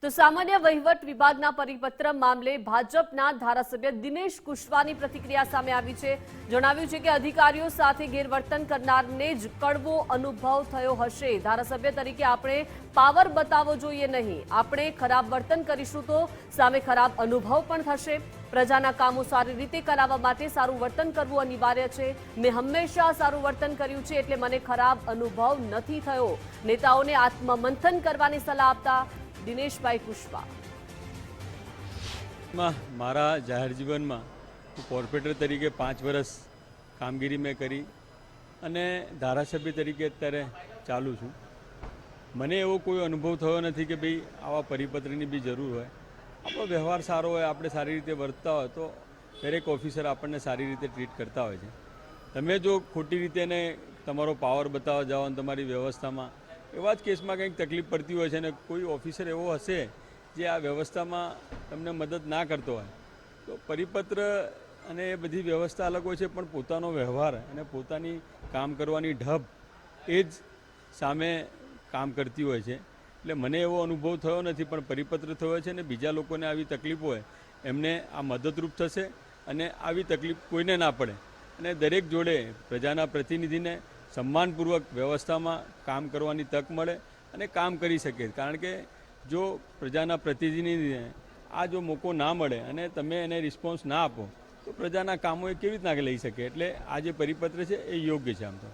તો સામાન્ય વહીવટ વિભાગના પરિપત્ર મામલે ભાજપના ધારાસભ્ય દિનેશ કુશવાની પ્રતિક્રિયા સામે આવી છે। જણાવ્યું છે કે અધિકારીઓ સાથે ગેરવર્તન કરનારને જ કડવો અનુભવ થયો હશે। ધારાસભ્ય તરીકે આપણે પાવર બતાવવો જોઈએ નહીં, આપણે ખરાબ વર્તન કરીશું તો સામે ખરાબ અનુભવ પણ થશે। પ્રજાના કામો સારી રીતે કરાવવા માટે સારું વર્તન કરવું અનિવાર્ય છે। મેં હંમેશા સારું વર્તન કર્યું છે એટલે મને ખરાબ અનુભવ નથી થયો। નેતાઓને આત્મમંથન કરવાની સલાહ આપતા દિનેશભાઈ કુશવા। મારા જાહેર જીવનમાં હું કોર્પોરેટર તરીકે 5 વર્ષ કામગીરી મેં કરી અને ધારાસભ્ય તરીકે અત્યારે ચાલુ છું। મને એવો કોઈ અનુભવ થયો નથી કે ભાઈ આવા પરિપત્રની બી જરૂર હોય। આપણો વ્યવહાર સારો હોય, આપણે સારી રીતે વર્તતા હોય તો દરેક ઓફિસર આપણને સારી રીતે ટ્રીટ કરતા હોય છે। તમે જો ખોટી રીતે એને તમારો પાવર બતાવવા જાઓ અને તમારી વ્યવસ્થામાં એવા જ કેસમાં કંઈક તકલીફ પડતી હોય છે અને કોઈ ઓફિસર એવો હશે જે આ વ્યવસ્થામાં તમને મદદ ના કરતો હોય તો પરિપત્ર અને એ બધી વ્યવસ્થા અલગ હોય છે, પણ પોતાનો વ્યવહાર અને પોતાની કામ કરવાની ઢબ એ જ સામે કામ કરતી હોય છે। એટલે મને એવો અનુભવ થયો નથી, પણ પરિપત્ર થયો છે અને બીજા લોકોને આવી તકલીફ હોય એમને આ મદદરૂપ થશે અને આવી તકલીફ કોઈને ના પડે અને દરેક જોડે પ્રજાના પ્રતિનિધિને સન્માનપૂર્વક વ્યવસ્થામાં કામ કરવાની તક મળે અને કામ કરી શકે। કારણ કે જો પ્રજાના પ્રતિનિધિને આ જો મોકો ના મળે અને તમે એને રિસ્પોન્સ ના આપો તો પ્રજાના કામો એ કેવી રીતના લઈ શકે। એટલે આ જે પરિપત્ર છે એ યોગ્ય છે આમ તો।